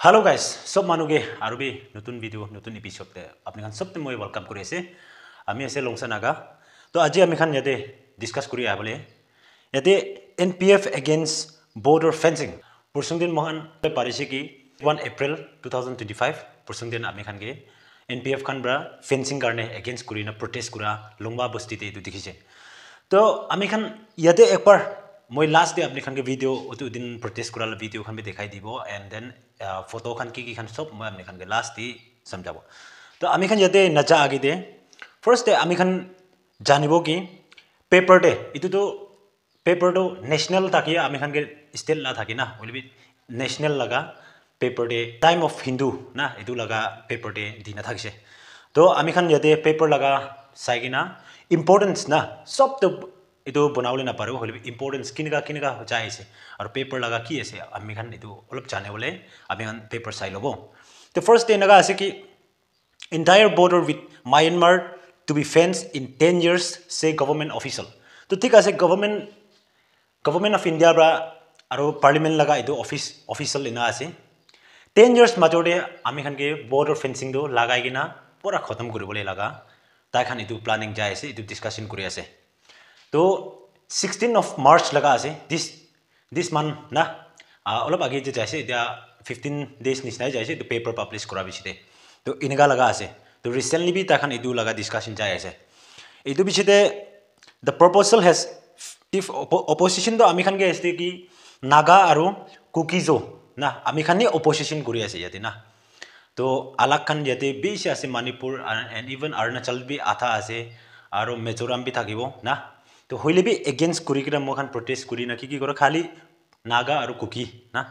Hello guys, सब मानुगे आरो भी नतुन भिडिओ नतुन एपिसोड ते आपने खान सब ते मैं वेलकम करे से आमी ऐसे लोंसा नागा तो आज आमी खान याते डिस्कस करी आबले याते NPF against border fencing पुरसंग दिन मोहन पे पारिसे की 1 April 2025 पुरसंग दिन आमी खान के NPF खान ब्रा fencing करने against करी ना protest करा लोंबा बस्ती ते तो दिखिसे तो आमी खान याते एक बार मैं लास्ट डे अपने खान के वीडियो उतु दिन प्रोटेस्ट करा वीडियो खान भी दिखाई दीबो एंड देन फोटो खान की खान सब मैं अपने खान के लास्ट ही समझाबो तो आमी खान याते नचा आगे दे फर्स्ट डे आमी खान जानिबो की पेपर डे इतु तो पेपर तो नेशनल था कि आमी खान के स्टेट ला था कि ना बोले भी नेशनल लगा paper day time of Hindu ना इतु लगा पेपर डे दिन था किसे तो आमी खान याते पेपर लगा साइकिना इम्पोर्टेंस ना सब तो इतो बनावले ना पारो होले इम्पोर्टेंस किनका चाहे से और पेपर लगा की ऐसे आमी खान इतो अलग जाने वाले आमी खान पेपर साइ लोबो तो फर्स्ट डे नगा ऐसे कि entire border with Myanmar to be fenced in 10 years say government official तो ठीक है government of India बरा आरो parliament लगा इतो official लेना ऐसे 10 years मजोड़े आमी खान के border fencing दो लगाई की ना पूरा खत्म करे बोले लगा ताई खान इतो planning जाए से इतो discussion करे ऐसे तो 16 of March लगा ऐसे this month ना अलग आगे जो जैसे इधर 15 days निश्चय जैसे तो पेपर पब्लिश करा भी चीते तो इनका लगा ऐसे तो recently भी ताकन इधर लगा discussion जाए ऐसे इधर भी चीते the proposal has if opposition तो आमी खान के ऐसे कि नागा आरो कुकीजो ना आमी खान ने opposition करी ऐसे याते ना तो अलग खान याते बीच ऐसे मणिपुर and even अरुणाचल भी आता ऐसे आरो मिजोरम भी था कि वो ना तो होइले भी अगेंस्ट कुरिकरा मोखान प्रोटेस्ट कुरी ना की करो खाली नागा और कुकी ना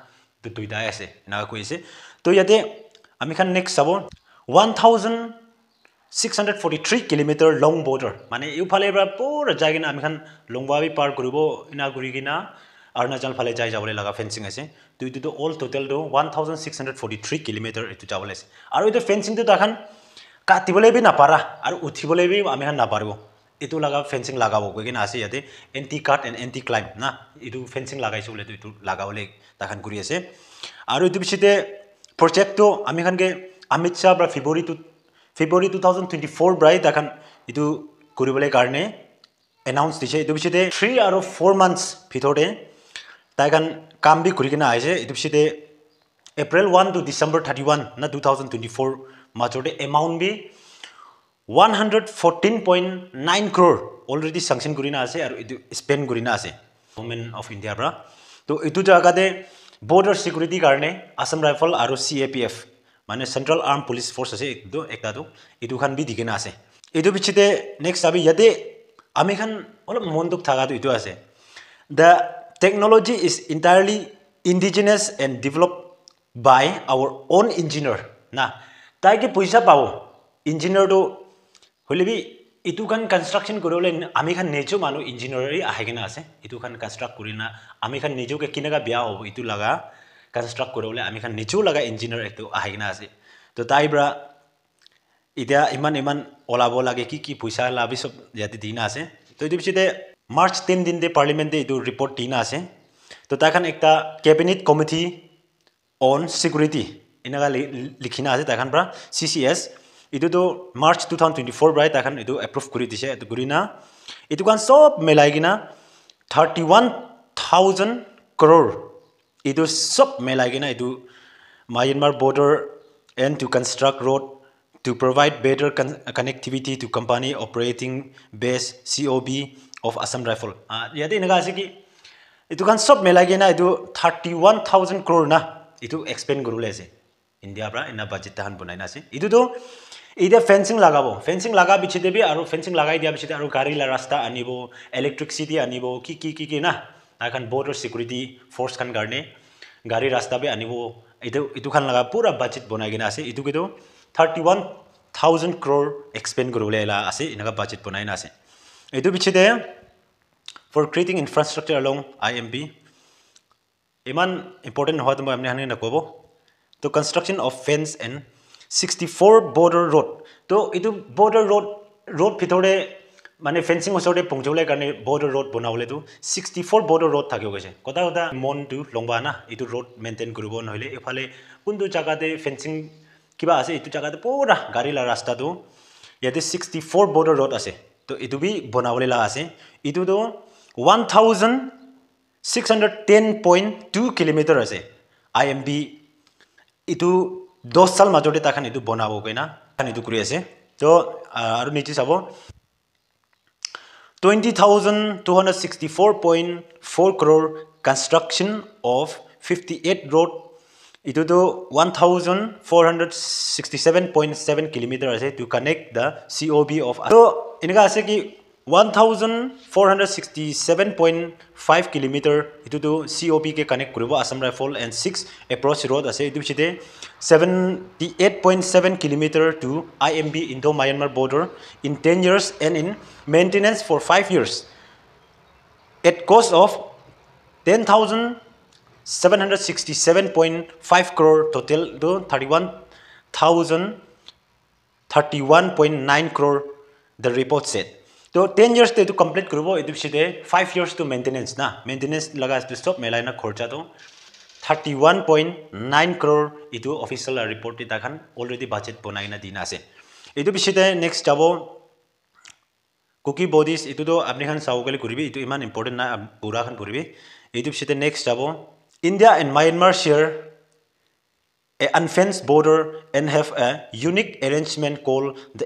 तो दुईटा ऐसे नागा कोई ऐसे तो याते आमी खान नेक्स्ट सबो 1643 किलोमीटर लॉन्ग बॉर्डर माने यू फाले बरा पूरा जागिना आमी खान लॉन्गवा भी पार करिबो इना गुरिगिना अरुणाचल फाले जाय जाबले लगा फेंसिंग ऐसे तो इतो ऑल टोटल दो 1643 किलोमीटर इतो जाबले और इतो फेंसिंग तो ताखान काटिबले भी ना पारा और उठिबले भी आमी खान ना पारबो इतो लगा फेंसिंग लगाबो कोई ना आसे याते anti cut and anti climb ना इतो फेंसिंग लगाइसो बोले तो इतो लगावले ताखान गुरि आसे आरो इतो बिसिते प्रोजेक्ट तो आमी खान के अमित शाह ब्रा फेब्रुवारी 2024 ब्राइ ताखान इतो गुरिबले कारणे अनाउंस दिसे इतो बिसिते 3 आरो 4 months भितरे ताखान काम भी गुरिकिना आइसे इतो बिसिते April 1 to December 31 ना 2024 माचोटे अमाउंट भी 114.9 crore already sanction गुरिना आसे और इतो स्पेंड गुरिना आसे गवर्नमेंट ऑफ इंडिया ब्रा तो इतो जगह दे बॉर्डर सिक्योरिटी कारणे असम राइफल और CAPF माने सेंट्रल आर्म पुलिस फोर्स आसे एकता तो इतो खान भी दिगेना आसे इतो बिचिते नेक्स्ट अभी यदे आमी खान अलग मोनदुक थागा तो इतो आसे the technology is entirely indigenous and developed by our own engineer ना ताकि के पैसा पाओ इंजीनियर तो होले भी इतु खान कंस्ट्रक्शन करोले आमी खान नेजो मानु इंजीनियररी आहेगेना आसे इतु खान कंस्ट्रक्ट करिना आमी खान नेजो के किनगा बिया हो इतु लगा कंस्ट्रक्ट करोले आमी खान नेजो लगा इंजीनियर एकतो आहेगेना आसे तो ताइब्रा इदा इमान ओलाबो लागे की पैसा लाबि सब याते दिना आसे तो इतु बिचिते मार्च 10 दिन दे पार्लियामेंट दे इतु रिपोर्ट दिना आसे तो ताखान एकता कैबिनेट कमिटी ऑन सिक्योरिटी इनगा लिखिना आसे ताखान ब्रा CCS इतो तो मार्च 2024 ब्राइ ताखान इतो अप्रूव करि दिसे इतो गुरिना इतो खान सब मिलाइगिना 31,000 crore इतो सब मिलाइगिना इतो Myanmar border and to construct road to provide better connectivity to company operating base COB of Assam Rifle याते इनगा आसे कि इतो खान सब मिलाइगिना इतो 31,000 crore ना इतो एक्सपेंड गुरुले से इंडिया ब्रा इना बजेट ताहान बनाइना से इतो तो इधर फेंसिंग लगाबो फेंसिंग लगा बिछिते भी और फेंसिंग लगाई दिया बिछिते और गाड़ी ला रास्ता आनिबो इलेक्ट्रिसिटी आनिबो की ना ताखान बॉर्डर सिक्योरिटी फोर्स खान गारने गाड़ी रास्ता भी आनिबो इतो खान लगा पूरा बजेट बनाइगिना आसे इतो केतो 31,000 crore एक्सपेंड गरोलेला आसे इनगा बजेट बनाइना आसे इतो बिछिते for creating infrastructure along IMB इमान इंपोर्टेंट होत म हमने हने नकोबो तो construction of fence and 64 border road तो इतो border road भितरे মানে ফেন্সিং ওচৰতে পहुঁচিবলৈ কাৰণে বৰ্ডাৰ ৰোড বনাবলৈ তো 64 বৰ্ডাৰ ৰোড থাকিব গৈছে কথা কথা মনটো লংবা না এইটো ৰোড মেইনটেইন কৰিব নহলে এফালে কোনটো জায়গাতে ফেন্সিং কিবা আছে এইটো জায়গাতে পুৰা গাড়ী লা ৰাস্তাটো ইয়াতে 64 বৰ্ডাৰ ৰোড আছে তো এইটো বি বনাবলৈ লাগা আছে এইটো তো 1610.2 কিলোমিটাৰ আছে IMB ইটো 10 সাল মাজতে তাখান ইটো বনাব কইনা খান ইটো কৰি আছে তো আৰু নিচে চাব 20,264.4 crore construction of 58 road ito to 1,467.7 kilometer ase to connect the COB of so inga ase ki 1,467.5 kilometer ito to COB ke connect koribo Assam Rifle and 6 approach road ase itu bichite 78.7 kilometer to IMB Indo-Myanmar border in 10 years and in maintenance for 5 years at cost of 10,767.5 crore total to 31,031.9 crore the report said तो 10 years to complete करूँगा इधर सीधे 5 years to maintenance ना maintenance लगा तो stop मेला ना खर्चा तो 31.9 crore इधर official report इधर खान already budget बनाई ना दीना से इधर सीधे next जाबो cookie bodies इधर तो अपने खान साउगले करीबी इधर इमान important ना पूरा खान करीबी इधर सीधे next जाबो India and Myanmar share a unfenced border and have a unique arrangement called the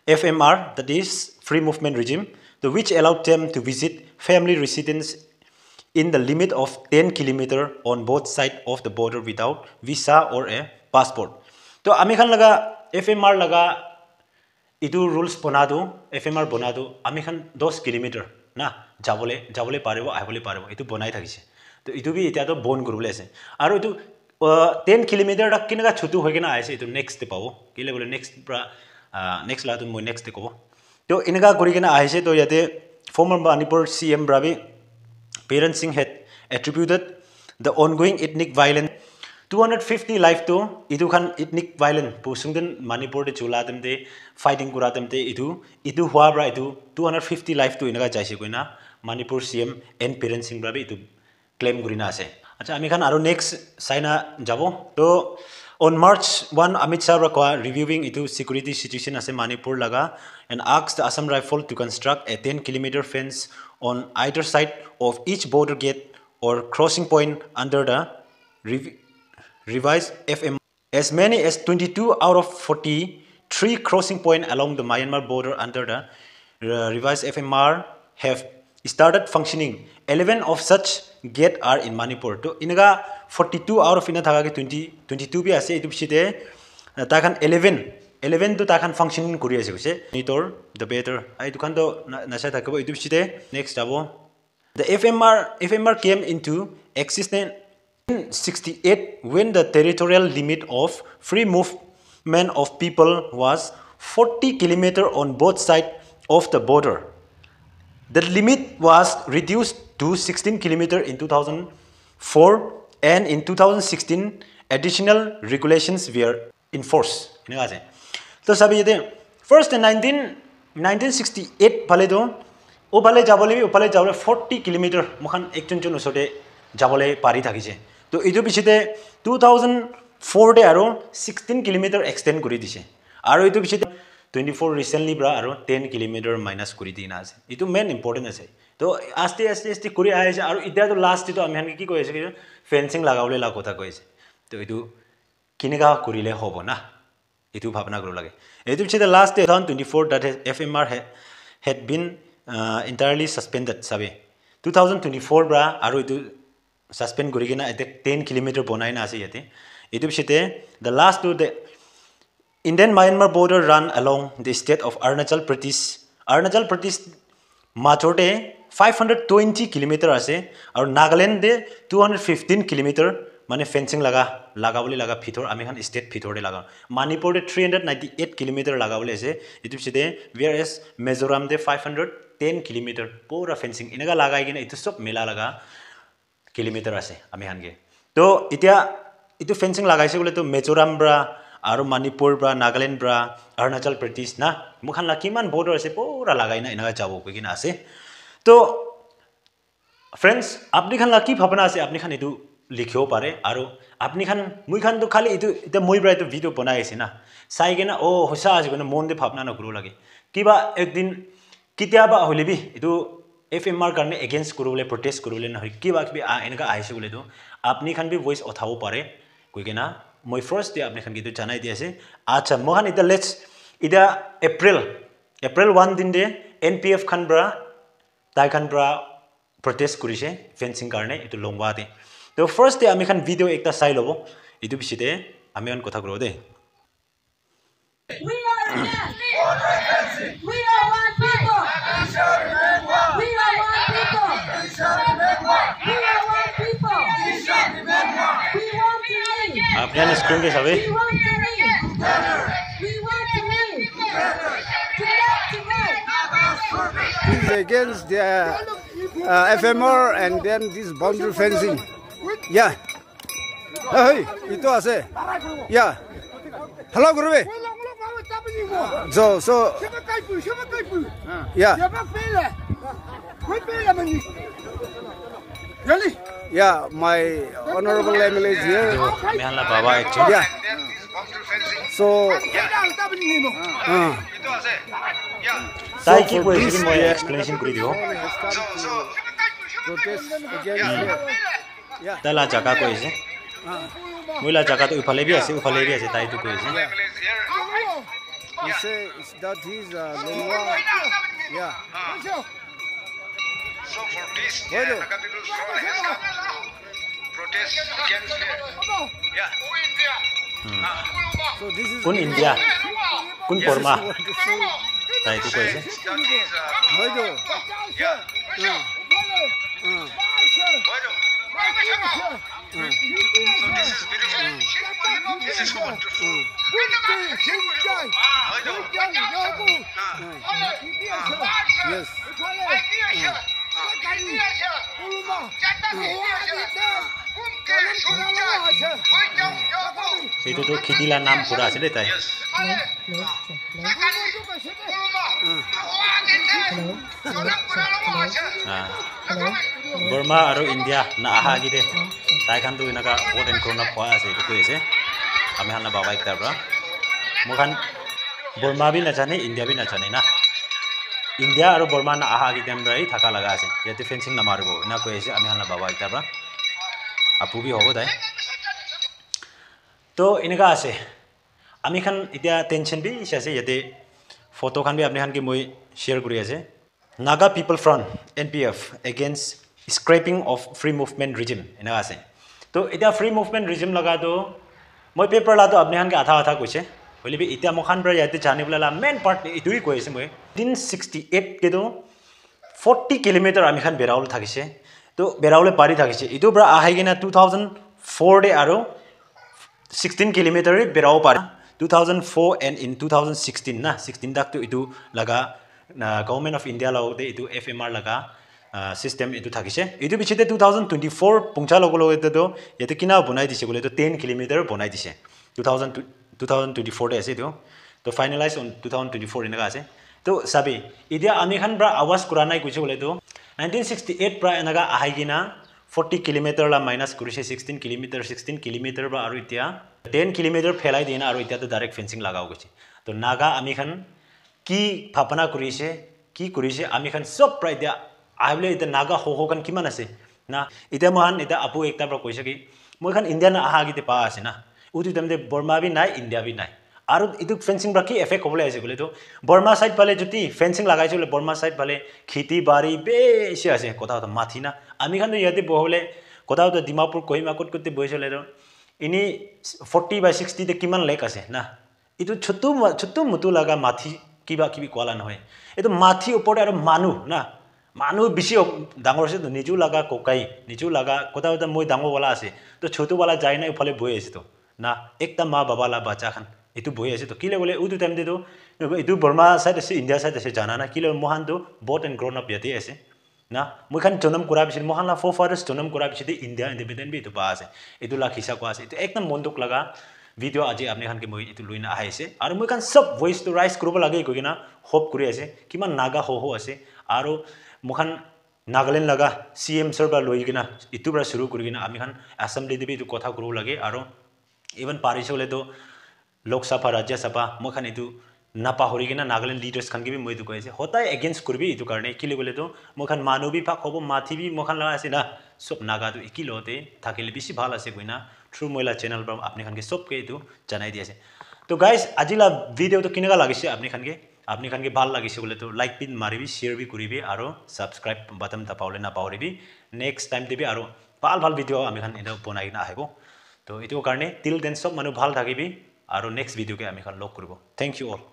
FMR, that is free movement regime, to which allowed them to visit family residents in the limit of 10 kilometers on both sides of the border without visa or a passport. तो आमी खान लगा FMR लगा इधर rules बना दो FMR बना दो आमी खान 10 किलोमीटर ना जाबले पारे वो आबले पारे वो इधर बनाई था किसे तो इधर भी इतना तो बोन ग्रुप लेसे आरो इधर 10 किलोमीटर तक किन्हें का छुट्टी होके ना आए से इधर next पे पाओ किले बोले next next ला तो मैं next देखो तो इनका कोरी के ना आए से तो याते former Manipur CM Bravi Biren Singh had attributed the ongoing ethnic violence 250 life to इधर खान ethnic violence पुरुषों Manipur de चुला देम दे fighting कुरा देम दे इधर हुआ बरा इधर 250 life to इनका चाहिए कोई ना Manipur CM N Biren Singh Bravi इधर claim करी ना से अच्छा आमी खान आरो next साइना जाबो तो on March 1 Amit Shah rakwa reviewing itu security situation ase Manipur laga and asked the Assam Rifle to construct a 10-kilometer fence on either side of each border gate or crossing point under the revised FM. As many as 22 out of 43 crossing points along the Myanmar border under the revised FMR have started functioning. 11 of such gates are in Manipur. तो इनका 42 out of इन्हें था कि 22 भी ऐसे इधर पिछले ताकन 11 तो ताकन functioning करिए ऐसे कुछ नितोर the better आई दुकान तो नशा था कब इधर पिछले next जाबो the FMR came into existence in 68 when the territorial limit of free movement of people was 40 kilometers on both sides of the border. The limit was reduced to 16 kilometers in 2004 and in 2016 additional regulations were enforced. तो सभी ये first in 1968 भले तो वो भले जाबले 40 kilometre मुखान एक चुन उसोटे जाबले पारी था किसे तो इधर पिछले 2004 डे आरो 16 किलोमीटर extend करी दिसे आरो इधर पिछले 24 recently bra आरो 10 किलोमीटर minus करी दी ना से इतो main important है तो आस्ते करी आए से आरो इधर तो last तो अमेहन की कोई ऐसे कि fencing लगावले लाग होता कोई से तो इतो किन्हें का करी ले हो बना इतो भावना करो लगे इतो पिछले last 2024 that FMR had been entirely suspended सभी 2024 bra आरो इतो suspend करी के ना इधर 10 किलोमीटर बनाई ना से ये इतो पिछले the last to the Indian Myanmar border run along the state of Arunachal Pradesh. Arunachal Pradesh machote 520 kilometer ase और Nagaland de 215 kilometer माने fencing लगा बोले लगा फिथोर अमेहन state फिथोर दे लगा Manipur de 398 kilometer लगा बोले ऐसे इतु सीधे whereas Mizoram de 510 kilometer पूरा fencing इनका लगा ही ना इतु सब मेला लगा kilometer ase अमेहन के तो इतिया इतु fencing लगा इसे बोले तो Mizoram ब्रा আৰু মণিপুৰ পৰা নাগালেণ্ড পৰা অৰুণাচল প্ৰদেশ না মুখান লা কিমান বৰ্ডাৰ আছে পুৰা লাগাই না এনেকা যাব কৈ কিনা আছে তো ফ্ৰেণ্ডছ আপনি খান লা কি ভাবনা আছে আপনি খান এটো লিখিও পাৰে আৰু আপনি খান মুই খান তো খালি এটো এটা মই ব্ৰা এটো ভিডিও বনাই আছে না চাই কিনা ও হসা আছে কোন মন দে ভাবনা নকৰো লাগে কিবা একদিন কিতিয়াবা হলিবি এটো FMR কাৰণে এগেইনষ্ট কৰিবলৈ প্ৰটেষ্ট কৰিবলৈ নহয় কিবা কিবি এনেকা আহিছে বুলি তো আপনি খান বি ভয়েস উঠাব পাৰে কৈ কিনা মই ফাৰ্স্ট ডে আপনি খান কিটো জানাই দি আছে আচ্ছা মহান এটা লেটস ইদা এপ্ৰিল 1 দিন দে NPF খান ব্ৰা তাই খান ব্ৰা protest কৰিছে ফেন্সিং কাৰণে এটো লংবা দে তো ফাৰ্স্ট ডে আমি খান ভিডিও একটা চাই লব এটো পিছতে আমি অন কথা কৰো দে We are We are one people. We are one people. We are one people. We want to live. আপনি আন স্ক্রিন কে সবে We want to live. We want to live. It's against the FMR and then this boundary fencing. Yeah. Hey, itu ase. Yeah. Hello, Guru. So. Yeah. Really? Yeah, my honorable MLA is here. মেহানলা বাবা actually Yeah. So. তাই কি কৈছিল মই explanation কৰি দিও Protest against. Yeah. তাইলা জাগা কৈছে মইলা জাগা তো উফালে বি আছে তাই তো কৈছে He say that he's Longwa. Yeah. So for this, Why do? Naga people protest against yeah. So this is. কোন ইন্ডিয়া কোন বর্মা What to say? তাই তো কৈছে That is Why do? yeah. Why do? So this is beautiful. This is wonderful. Why do? Yes. সেইটো তো খিদিলা নাম পুরা আছে দে তাই বর্মা আৰু ইন্ডিয়া না আহা গিদে তাই খান তো এনেকা ভোট এন্ড করোনা পোৱা আছে এইটো কৈছে আমি হানা বাবা একটা পৰা মোখান বৰ্মা বি নাজানে ইন্ডিয়া বি নাজানে না ইন্ডিয়া আৰু বর্মা না আহা গিদে আমরাই থাকা লাগা আছে ইয়াতে ফেন্সিং না মারব না কৈছে আমি হানা বাবা একটা পৰা আপু বি হ'ব তাই তো এনেকা আছে আমি খান এতিয়া টেনশন বি আছে ইয়াতে ফটো খান বি আপনি খান কি মই শেয়ার কৰি আছে Naga People Front NPF against scraping of free movement regime এনেকা আছে তো এটা free movement regime লগা তো মই পেপার লা তো আপনি খান কি আধা কৈছে হইলে বি ইতিয়া মখান পৰা ইয়াতে জানিবলা মেইন পার্ট ইটুই কৈছে মই 1968 কে তো 40 কিলোমিটার আমি খান বেৰাউল থাকিছে তো বেৰাউলে পাৰি থাকিছে ইটো পৰা আহাই কিনা 2004 দে আৰু 16 kilometer berau par 2004 and in 2016 na 16 dak to itu laga government of India law de itu FMR laga system itu thakise itu bichite 2024 pungcha logo to yete kina bonai dise bole to 10 kilometer bonai dise 2024 de ase to finalize on 2024 inga ase to sabi idia ami khan bra awas kuranai kuise bole to 1968 pra enaga ahai gina 40 kilometer la minus kurise 16 kilometer ba aru itia 10 kilometer phelai dina aru itia to direct fencing lagao goche to naga ami khan ki phapana kurise ami khan sob pra itia aile ita naga ho kan kiman ase na itia mohan ita apu ekta pra koise ki moi khan india na aha gite pa ase na uti tamde burma bi nai india bi nai aru itu fencing bra ki effect hobole ase bole to burma side pale joti fencing lagai chole burma side pale khiti bari beshi ase kotha to mathi na ami khan yate bohole kotha to dimapur kohima kot kote boisole ro ini 40 by 60 te kiman lek ase na itu chottu mutu laga mathi kiba kibi koala noy eto mathi upore aru manu bishi dangor ase to niju laga kokai niju laga kotha to moi dango wala ase to chotu wala jai na ufale boi ase to na ekta ma baba la bacha khan itu boi ase to kile bole utu time de to itu burma side ase india side ase jana na kile mohan to bought and grown up yate ase na moi khan jonam kura bishi mohan la forefathers jonam kura bishi de india independent bi to ba ase itu la khisa ko ase itu ekdam monduk laga video আজি আপনি খান কে মই ইটো লইনা আইছে আৰু মই কান সব voice to ৰাইজ কৰিব লাগে কইনা হোপ কৰি আছে কিমান নাগা ho আছে আৰু মুখান নাগালেণ্ড লাগা সিএম সৰবা লই কিনা ইটো পৰা শুৰু কৰি কিনা আমি খান অ্যাসেম্বলি দিবি ইটো কথা কৰিব লাগে আৰু ইভেন পাৰিছ হলে তো লোকসভা ৰাজ্যসভা মুখান ইটো নাপাহৰি কিনা নাগালেণ্ড লিডাৰ্স খান কি মই ইটো কৈছে হতাই এগেইনস্ট কৰিবি ইটো কাৰণে কিলে বলে তো মুখান মানবী ভাগ হ'ব মাথিবি মুখান লাগা আছে না সব নাগা তো একিলতে থাকিলে বেশি ভাল আছে কইনা থ্রু মইলা চ্যানেল পৰা আপনি খান কে সব কে ইটো জানাই দি আছে তো গাইস আজিলা ভিডিও তো কিনেগা লাগিছে আপনি খান কে ভাল লাগিছে বলে তো লাইক পিন মারিবি শেয়ার বি করিবি আৰু সাবস্ক্ৰাইব বাটন তা পাওলে না পাহৰিবি নেক্সট টাইম দিবি আৰু ভাল ভিডিও আমি খান এটা বনাই না আহিব তো এটো কাৰণে টিল দেন সব মানুহ ভাল থাকিবি আৰু নেক্সট ভিডিও কে আমি খান লগ কৰিব থ্যাংক ইউ অল